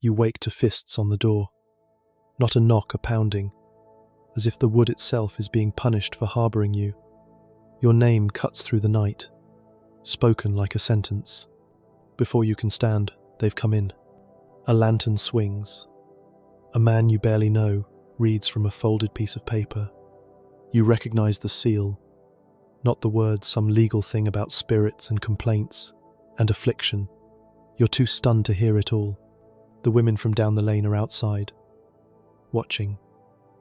You wake to fists on the door. Not a knock, a pounding, as if the wood itself is being punished for harboring you. Your name cuts through the night, spoken like a sentence. Before you can stand, they've come in. A lantern swings. A man you barely know reads from a folded piece of paper. You recognize the seal, not the words, some legal thing about spirits and complaints and affliction. You're too stunned to hear it all. The women from down the lane are outside, watching.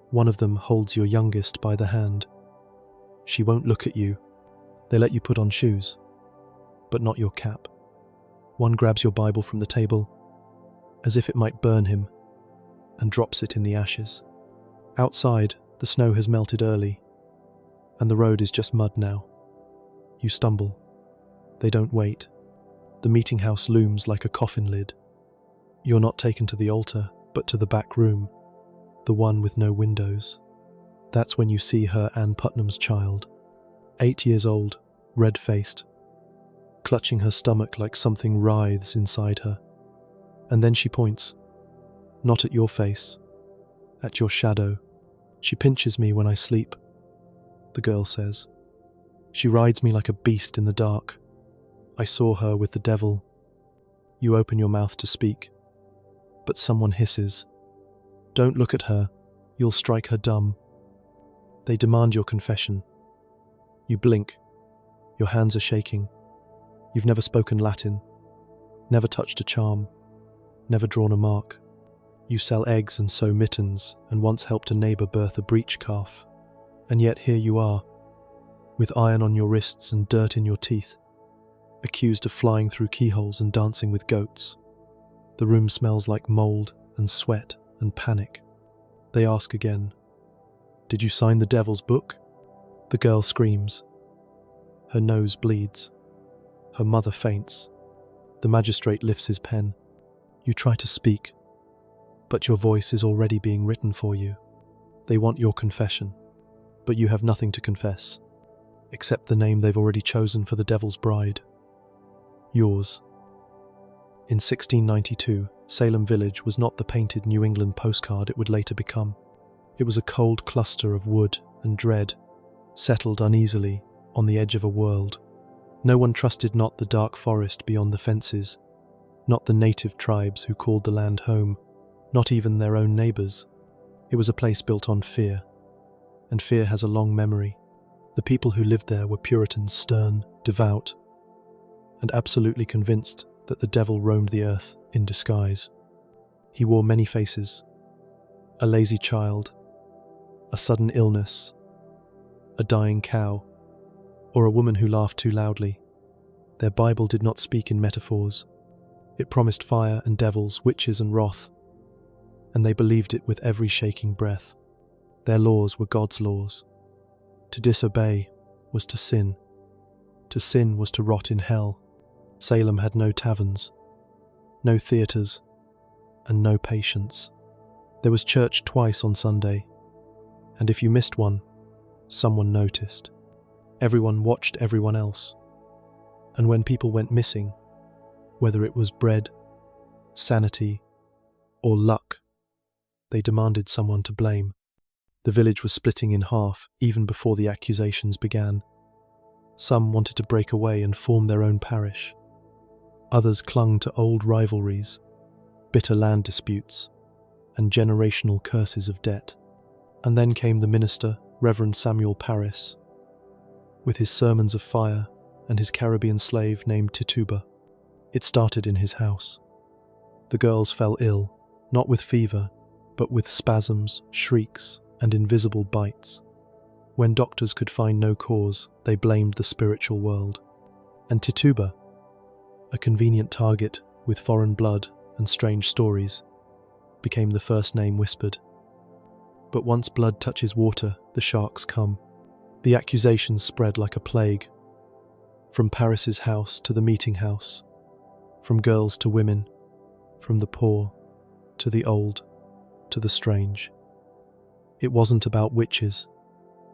One of them holds your youngest by the hand. She won't look at you. They let you put on shoes, but not your cap. One grabs your Bible from the table, as if it might burn him, and drops it in the ashes. Outside, the snow has melted early, and the road is just mud now. You stumble. They don't wait. The meeting house looms like a coffin lid. You're not taken to the altar, but to the back room, the one with no windows. That's when you see her Ann Putnam's child, 8 years old, red-faced, clutching her stomach like something writhes inside her. And then she points, not at your face, at your shadow. She pinches me when I sleep, the girl says. She rides me like a beast in the dark. I saw her with the devil. You open your mouth to speak, but someone hisses. Don't look at her, you'll strike her dumb. They demand your confession. You blink. Your hands are shaking. You've never spoken Latin, never touched a charm, never drawn a mark. You sell eggs and sew mittens, and once helped a neighbour birth a breech calf. And yet here you are, with iron on your wrists and dirt in your teeth, accused of flying through keyholes and dancing with goats. The room smells like mould and sweat and panic. They ask again, did you sign the devil's book? The girl screams. Her nose bleeds. Her mother faints. The magistrate lifts his pen. You try to speak, but your voice is already being written for you. They want your confession, but you have nothing to confess, except the name they've already chosen for the devil's bride. Yours. In 1692, Salem Village was not the painted New England postcard it would later become. It was a cold cluster of wood and dread, settled uneasily on the edge of a world. No one trusted not the dark forest beyond the fences, not the native tribes who called the land home, not even their own neighbours. It was a place built on fear, and fear has a long memory. The people who lived there were Puritans, stern, devout, and absolutely convinced that the devil roamed the earth in disguise. He wore many faces: a lazy child, a sudden illness, a dying cow, or a woman who laughed too loudly. Their Bible did not speak in metaphors. It promised fire and devils, witches and wrath, and they believed it with every shaking breath. Their laws were God's laws. To disobey was to sin. To sin was to rot in hell. Salem had no taverns, no theatres, and no patience. There was church twice on Sunday, and if you missed one, someone noticed. Everyone watched everyone else. And when people went missing, whether it was bread, sanity, or luck, they demanded someone to blame. The village was splitting in half even before the accusations began. Some wanted to break away and form their own parish. Others clung to old rivalries, bitter land disputes, and generational curses of debt. And then came the minister, Reverend Samuel Parris, with his sermons of fire and his Caribbean slave named Tituba. It started in his house. The girls fell ill, not with fever, but with spasms, shrieks, and invisible bites. When doctors could find no cause, they blamed the spiritual world. And Tituba, a convenient target with foreign blood and strange stories, became the first name whispered. But once blood touches water, the sharks come. The accusations spread like a plague, from Paris's house to the meeting house, from girls to women, from the poor to the old to the strange. It wasn't about witches,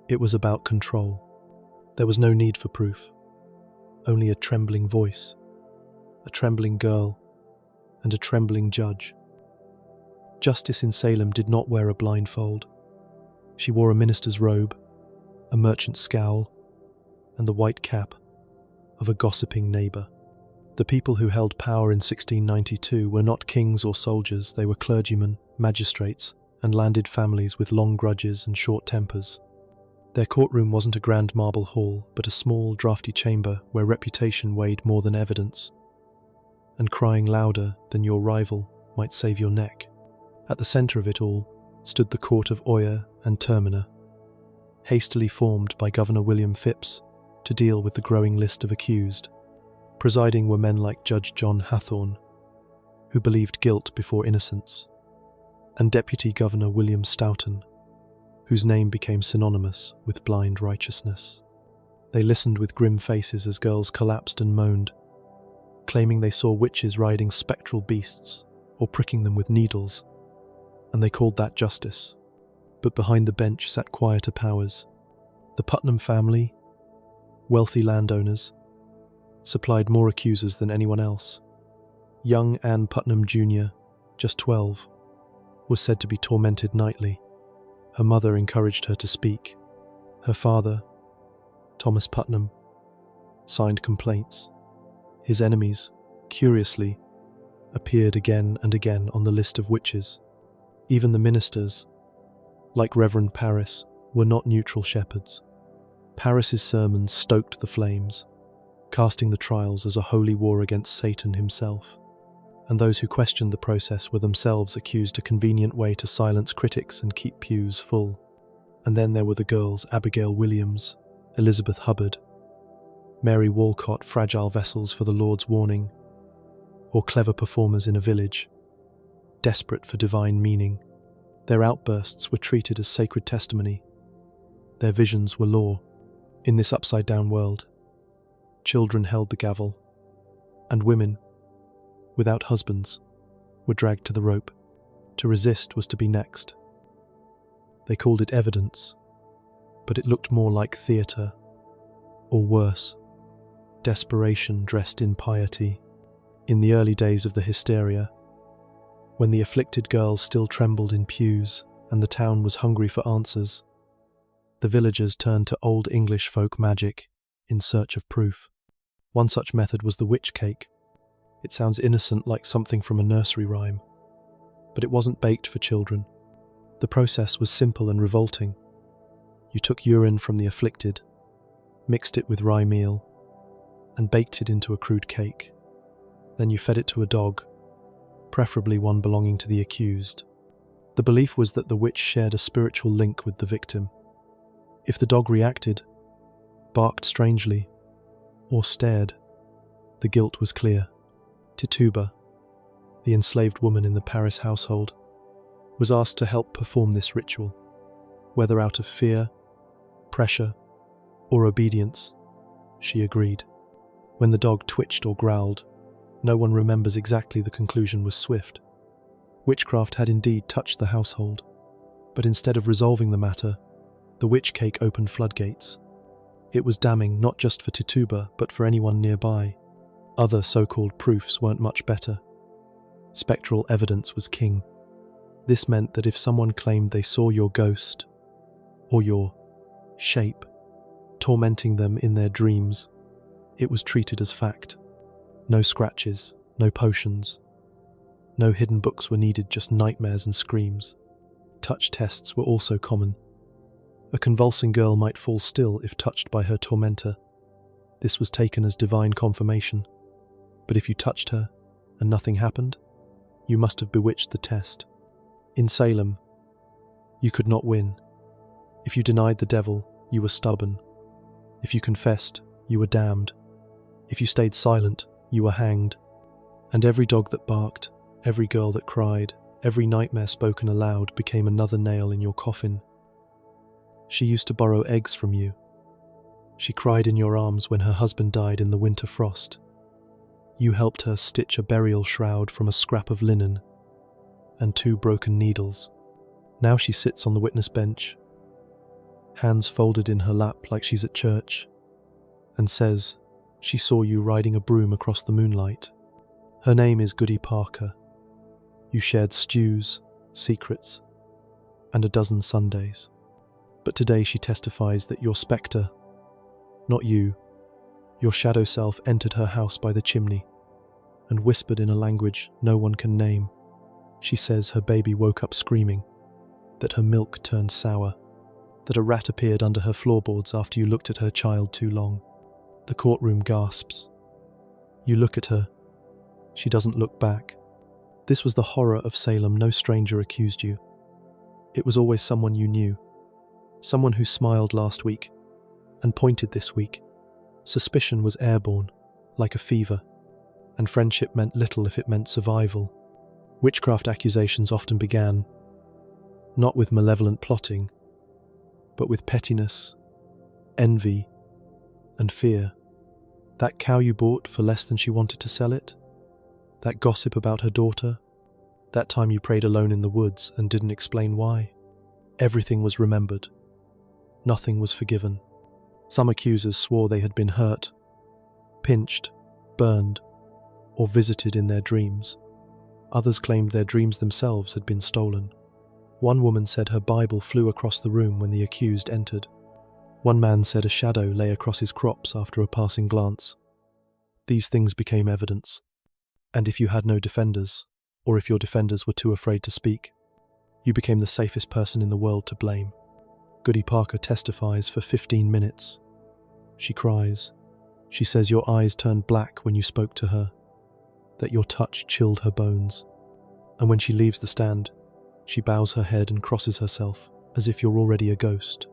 it was about control. There was no need for proof, only a trembling voice, a trembling girl, and a trembling judge. Justice in Salem did not wear a blindfold. She wore a minister's robe, a merchant's scowl, and the white cap of a gossiping neighbour. The people who held power in 1692 were not kings or soldiers, they were clergymen, magistrates, and landed families with long grudges and short tempers. Their courtroom wasn't a grand marble hall, but a small, draughty chamber where reputation weighed more than evidence, and crying louder than your rival might save your neck. At the centre of it all stood the Court of Oyer and Terminer, hastily formed by Governor William Phipps to deal with the growing list of accused. Presiding were men like Judge John Hathorne, who believed guilt before innocence, and Deputy Governor William Stoughton, whose name became synonymous with blind righteousness. They listened with grim faces as girls collapsed and moaned, claiming they saw witches riding spectral beasts or pricking them with needles, and they called that justice. But behind the bench sat quieter powers. The Putnam family, wealthy landowners, supplied more accusers than anyone else. Young Anne Putnam Jr., just 12, was said to be tormented nightly. Her mother encouraged her to speak. Her father, Thomas Putnam, signed complaints. His enemies, curiously, appeared again and again on the list of witches. Even the ministers, like Reverend Parris, were not neutral shepherds. Parris's sermons stoked the flames, casting the trials as a holy war against Satan himself, and those who questioned the process were themselves accused a convenient way to silence critics and keep pews full. And then there were the girls Abigail Williams, Elizabeth Hubbard, Mary Walcott, fragile vessels for the Lord's warning, or clever performers in a village, desperate for divine meaning. Their outbursts were treated as sacred testimony. Their visions were law. In this upside-down world, children held the gavel, and women, without husbands, were dragged to the rope. To resist was to be next. They called it evidence, but it looked more like theatre, or worse, desperation dressed in piety. In the early days of the hysteria, when the afflicted girls still trembled in pews and the town was hungry for answers, the villagers turned to old English folk magic in search of proof. One such method was the witch cake. It sounds innocent, like something from a nursery rhyme, but it wasn't baked for children. The process was simple and revolting. You took urine from the afflicted, mixed it with rye meal, and baked it into a crude cake. Then you fed it to a dog, preferably one belonging to the accused. The belief was that the witch shared a spiritual link with the victim. If the dog reacted, barked strangely, or stared, the guilt was clear. Tituba, the enslaved woman in the Paris household, was asked to help perform this ritual. Whether out of fear, pressure, or obedience, she agreed. When the dog twitched or growled, no one remembers exactly, the conclusion was swift. Witchcraft had indeed touched the household, but instead of resolving the matter, the witch cake opened floodgates. It was damning not just for Tituba, but for anyone nearby. Other so-called proofs weren't much better. Spectral evidence was king. This meant that if someone claimed they saw your ghost, or your shape, tormenting them in their dreams, it was treated as fact. No scratches, no potions, no hidden books were needed, just nightmares and screams. Touch tests were also common. A convulsing girl might fall still if touched by her tormentor. This was taken as divine confirmation. But if you touched her and nothing happened, you must have bewitched the test. In Salem, you could not win. If you denied the devil, you were stubborn. If you confessed, you were damned. If you stayed silent, you were hanged. And every dog that barked, every girl that cried, every nightmare spoken aloud became another nail in your coffin. She used to borrow eggs from you. She cried in your arms when her husband died in the winter frost. You helped her stitch a burial shroud from a scrap of linen and 2 broken needles. Now she sits on the witness bench, hands folded in her lap like she's at church, and says she saw you riding a broom across the moonlight. Her name is Goody Parker. You shared stews, secrets, and a dozen Sundays. But today she testifies that your spectre, not you, your shadow self, entered her house by the chimney and whispered in a language no one can name. She says her baby woke up screaming, that her milk turned sour, that a rat appeared under her floorboards after you looked at her child too long. The courtroom gasps. You look at her. She doesn't look back. This was the horror of Salem. No stranger accused you. It was always someone you knew. Someone who smiled last week and pointed this week. Suspicion was airborne, like a fever, and friendship meant little if it meant survival. Witchcraft accusations often began, not with malevolent plotting, but with pettiness, envy, and fear. That cow you bought for less than she wanted to sell it? That gossip about her daughter? That time you prayed alone in the woods and didn't explain why? Everything was remembered. Nothing was forgiven. Some accusers swore they had been hurt, pinched, burned, or visited in their dreams. Others claimed their dreams themselves had been stolen. One woman said her Bible flew across the room when the accused entered. One man said a shadow lay across his crops after a passing glance. These things became evidence. And if you had no defenders, or if your defenders were too afraid to speak, you became the safest person in the world to blame. Goody Parker testifies for 15 minutes. She cries. She says your eyes turned black when you spoke to her, that your touch chilled her bones. And when she leaves the stand, she bows her head and crosses herself, as if you're already a ghost.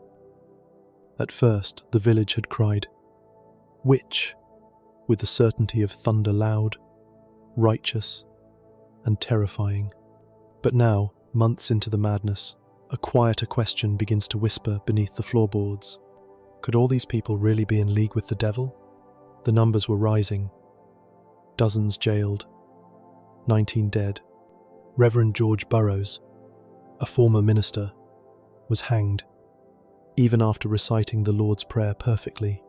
At first, the village had cried, "Witch!" with the certainty of thunder loud, righteous, and terrifying. But now, months into the madness, a quieter question begins to whisper beneath the floorboards. Could all these people really be in league with the devil? The numbers were rising. Dozens jailed, 19 dead. Reverend George Burroughs, a former minister, was hanged, even after reciting the Lord's Prayer perfectly,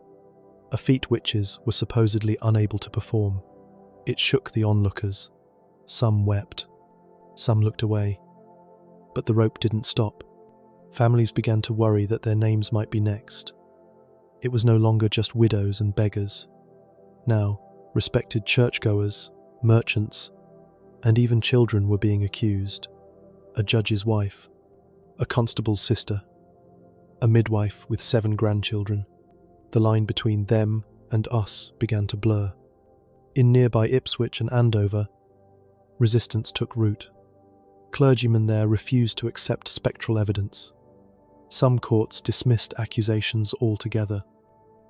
a feat witches were supposedly unable to perform. It shook the onlookers. Some wept. Some looked away. But the rope didn't stop. Families began to worry that their names might be next. It was no longer just widows and beggars. Now, respected churchgoers, merchants, and even children were being accused. A judge's wife, a constable's sister, a midwife with 7 grandchildren. The line between them and us began to blur. In nearby Ipswich and Andover, resistance took root. Clergymen there refused to accept spectral evidence. Some courts dismissed accusations altogether.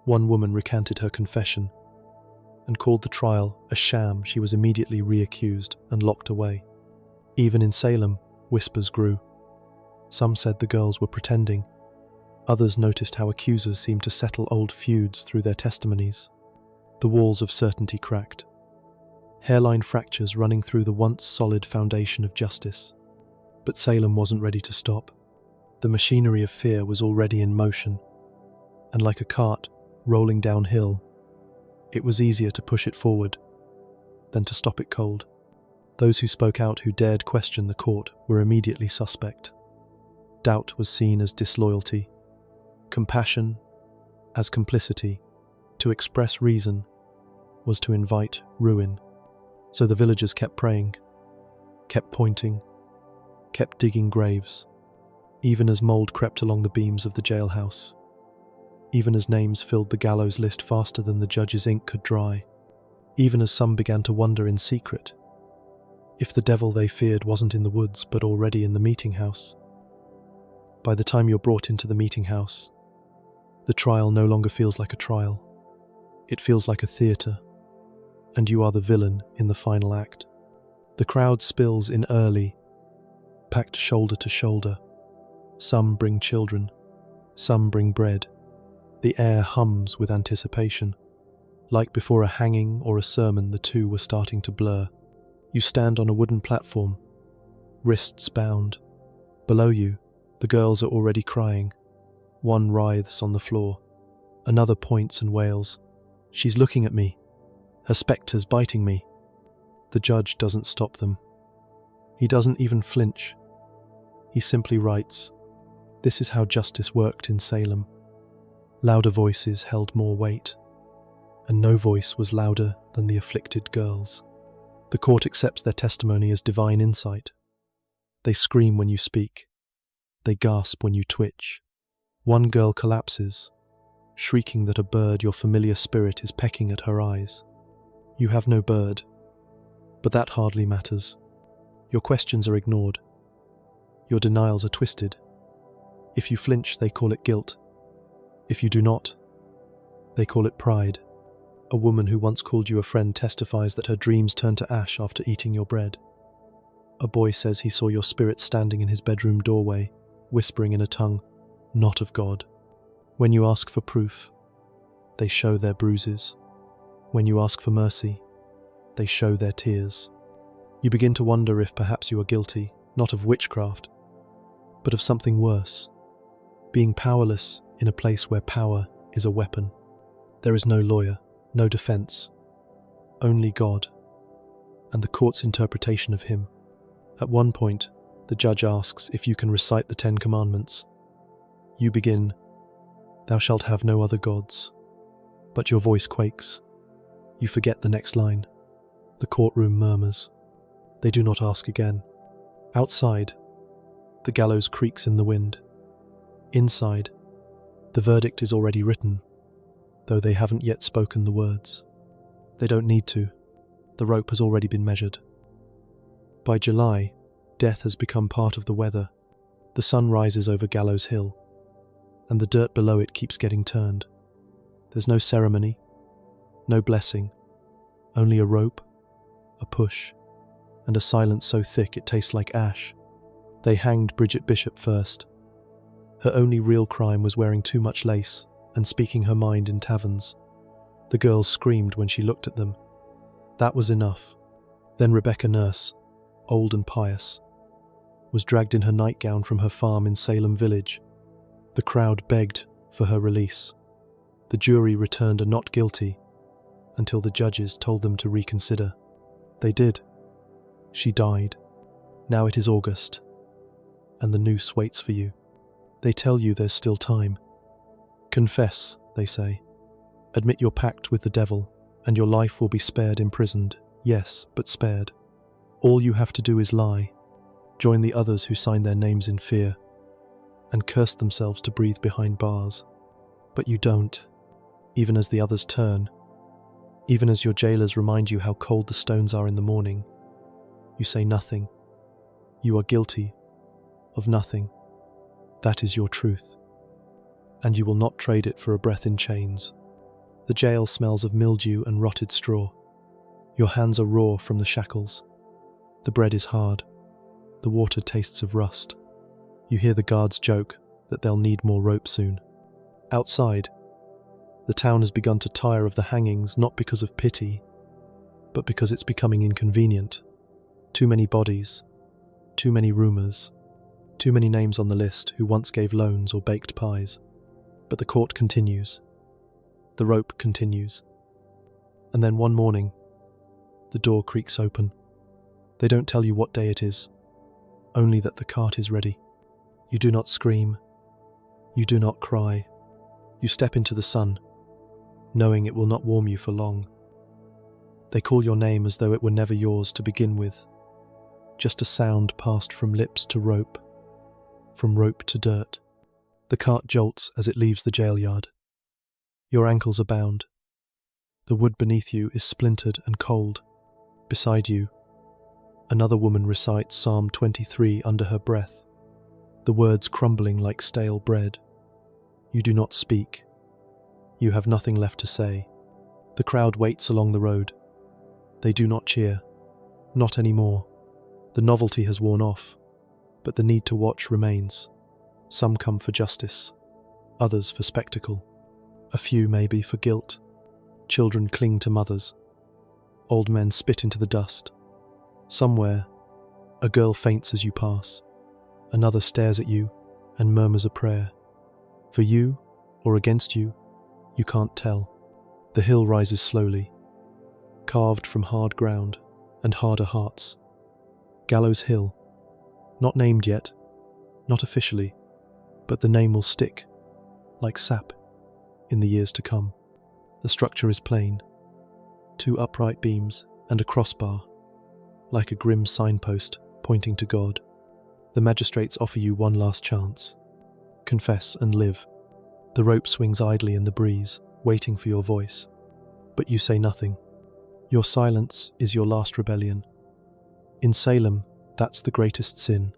One woman recanted her confession and called the trial a sham. She was immediately reaccused and locked away. Even in Salem, whispers grew. Some said the girls were pretending. Others noticed how accusers seemed to settle old feuds through their testimonies. The walls of certainty cracked. Hairline fractures running through the once solid foundation of justice. But Salem wasn't ready to stop. The machinery of fear was already in motion, and like a cart rolling downhill, it was easier to push it forward than to stop it cold. Those who spoke out, who dared question the court, were immediately suspect. Doubt was seen as disloyalty, compassion as complicity. To express reason was to invite ruin. So the villagers kept praying, kept pointing, kept digging graves, even as mold crept along the beams of the jailhouse, even as names filled the gallows list faster than the judge's ink could dry, even as some began to wonder in secret if the devil they feared wasn't in the woods but already in the meeting house. By the time you're brought into the meeting house, the trial no longer feels like a trial. It feels like a theatre, and you are the villain in the final act. The crowd spills in early, packed shoulder to shoulder. Some bring children, some bring bread. The air hums with anticipation. Like before a hanging or a sermon, the two were starting to blur. You stand on a wooden platform, wrists bound. Below you, the girls are already crying. One writhes on the floor. Another points and wails. "She's looking at me. Her spectre's biting me." The judge doesn't stop them. He doesn't even flinch. He simply writes, "This is how justice worked in Salem." Louder voices held more weight, and no voice was louder than the afflicted girls. The court accepts their testimony as divine insight. They scream when you speak. They gasp when you twitch. One girl collapses, shrieking that a bird, your familiar spirit, is pecking at her eyes. You have no bird, but that hardly matters. Your questions are ignored. Your denials are twisted. If you flinch, they call it guilt. If you do not, they call it pride. A woman who once called you a friend testifies that her dreams turned to ash after eating your bread. A boy says he saw your spirit standing in his bedroom doorway, whispering in a tongue not of God. When you ask for proof, they show their bruises. When you ask for mercy, they show their tears. You begin to wonder if perhaps you are guilty, not of witchcraft, but of something worse, being powerless in a place where power is a weapon. There is no lawyer, no defense, only God, and the court's interpretation of him. At one point, the judge asks if you can recite the 10 Commandments. You begin, "Thou shalt have no other gods," but your voice quakes. You forget the next line. The courtroom murmurs. They do not ask again. Outside, the gallows creaks in the wind. Inside, the verdict is already written, though they haven't yet spoken the words. They don't need to. The rope has already been measured. By July, death has become part of the weather. The sun rises over Gallows Hill, and the dirt below it keeps getting turned. There's no ceremony, no blessing, only a rope, a push, and a silence so thick it tastes like ash. They hanged Bridget Bishop first. Her only real crime was wearing too much lace and speaking her mind in taverns. The girls screamed when she looked at them. That was enough. Then Rebecca Nurse, old and pious, was dragged in her nightgown from her farm in Salem Village. The crowd begged for her release. The jury returned a not guilty until the judges told them to reconsider. They did. She died. Now it is August, and the noose waits for you. They tell you there's still time. Confess, they say. Admit your pact with the devil, and your life will be spared imprisoned. Yes, but spared. All you have to do is lie. Join the others who sign their names in fear, and curse themselves to breathe behind bars. But you don't, even as the others turn. Even as your jailers remind you how cold the stones are in the morning. You say nothing. You are guilty of nothing. That is your truth. And you will not trade it for a breath in chains. The jail smells of mildew and rotted straw. Your hands are raw from the shackles. The bread is hard. The water tastes of rust. You hear the guards joke that they'll need more rope soon. Outside, the town has begun to tire of the hangings, not because of pity, but because it's becoming inconvenient. Too many bodies, too many rumors, too many names on the list who once gave loans or baked pies. But the court continues. The rope continues. And then one morning, the door creaks open. They don't tell you what day it is, only that the cart is ready. You do not scream. You do not cry. You step into the sun, knowing it will not warm you for long. They call your name as though it were never yours to begin with. Just a sound passed from lips to rope, from rope to dirt. The cart jolts as it leaves the jail yard. Your ankles are bound. The wood beneath you is splintered and cold. Beside you, another woman recites Psalm 23 under her breath, the words crumbling like stale bread. You do not speak. You have nothing left to say. The crowd waits along the road. They do not cheer. Not anymore. The novelty has worn off, but the need to watch remains. Some come for justice, others for spectacle. A few maybe for guilt. Children cling to mothers. Old men spit into the dust. Somewhere, a girl faints as you pass. Another stares at you and murmurs a prayer. For you or against you, you can't tell. The hill rises slowly, carved from hard ground and harder hearts. Gallows Hill, not named yet, Not officially, but the name will stick, like sap, in the years to come. The structure is plain. 2 upright beams and a crossbar, like a grim signpost pointing to God. The magistrates offer you one last chance. Confess and live. The rope swings idly in the breeze, waiting for your voice. But you say nothing. Your silence is your last rebellion. In Salem, that's the greatest sin.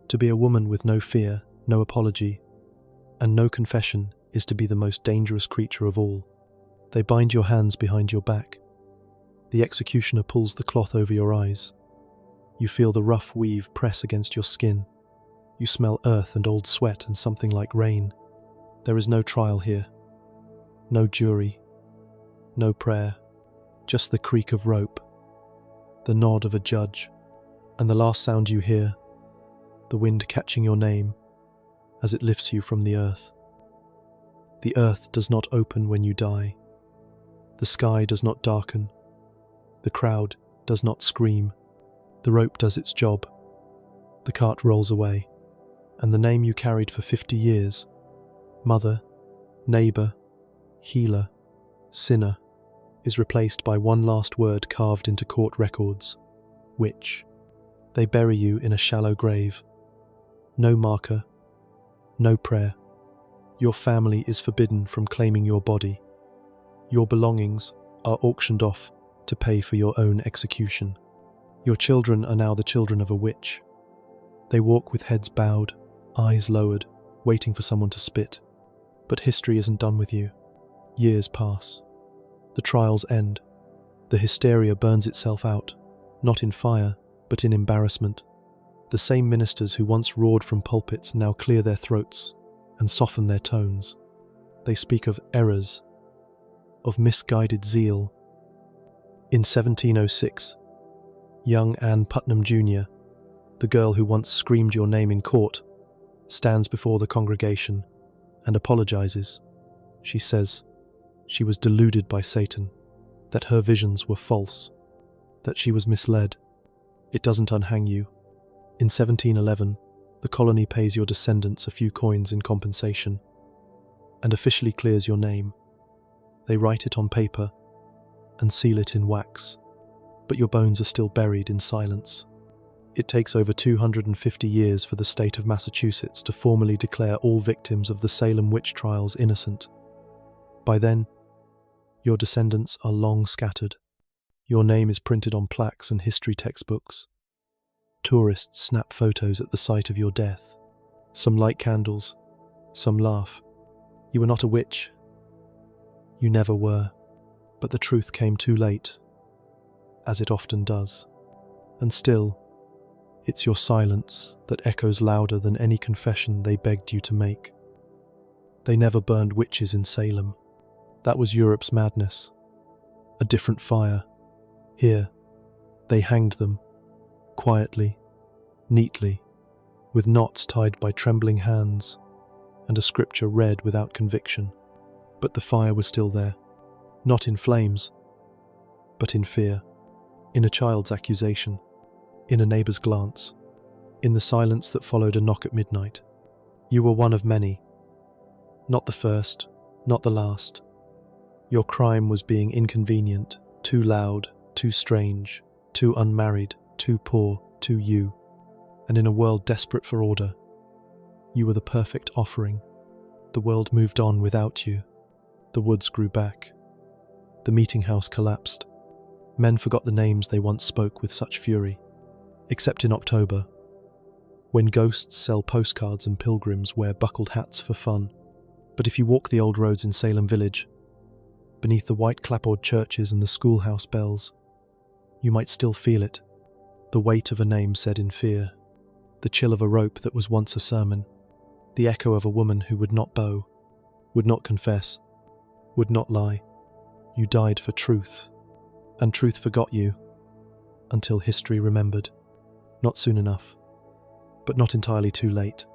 To be a woman with no fear, no apology, and no confession is to be the most dangerous creature of all. They bind your hands behind your back. The executioner pulls the cloth over your eyes. You feel the rough weave press against your skin. You smell earth and old sweat and something like rain. There is no trial here. No jury. No prayer. Just the creak of rope. The nod of a judge. And the last sound you hear, the wind catching your name as it lifts you from the earth. The earth does not open when you die. The sky does not darken. The crowd does not scream. The rope does its job. The cart rolls away, and the name you carried for 50 years, mother, neighbour, healer, sinner, is replaced by one last word carved into court records: witch. They bury you in a shallow grave. No marker, no prayer. Your family is forbidden from claiming your body. Your belongings are auctioned off to pay for your own execution. Your children are now the children of a witch. They walk with heads bowed, eyes lowered, waiting for someone to spit. But history isn't done with you. Years pass. The trials end. The hysteria burns itself out, not in fire, but in embarrassment. The same ministers who once roared from pulpits now clear their throats and soften their tones. They speak of errors, of misguided zeal. In 1706, young Anne Putnam Jr., the girl who once screamed your name in court, stands before the congregation and apologizes. She says she was deluded by Satan, that her visions were false, that she was misled. It doesn't unhang you. In 1711, the colony pays your descendants a few coins in compensation and officially clears your name. They write it on paper and seal it in wax, but your bones are still buried in silence. It takes over 250 years for the state of Massachusetts to formally declare all victims of the Salem Witch Trials innocent. By then, your descendants are long scattered. Your name is printed on plaques and history textbooks. Tourists snap photos at the site of your death. Some light candles, some laugh. You were not a witch. You never were. But the truth came too late, as it often does. And still, it's your silence that echoes louder than any confession they begged you to make. They never burned witches in Salem. That was Europe's madness. A different fire. Here, they hanged them, quietly, neatly, with knots tied by trembling hands, and a scripture read without conviction. But the fire was still there, not in flames, but in fear, in a child's accusation, in a neighbour's glance, in the silence that followed a knock at midnight. You were one of many. Not the first, not the last. Your crime was being inconvenient, too loud, too strange, too unmarried, too poor, too you. And in a world desperate for order, you were the perfect offering. The world moved on without you. The woods grew back. The meeting house collapsed. Men forgot the names they once spoke with such fury. Except in October, when ghosts sell postcards and pilgrims wear buckled hats for fun. But if you walk the old roads in Salem Village, beneath the white clapboard churches and the schoolhouse bells, you might still feel it, the weight of a name said in fear, the chill of a rope that was once a sermon, the echo of a woman who would not bow, would not confess, would not lie. You died for truth, and truth forgot you, until history remembered. Not soon enough, but not entirely too late.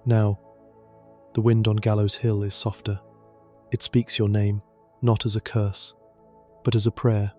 Now, the wind on Gallows Hill is softer. It speaks your name, not as a curse, but as a prayer.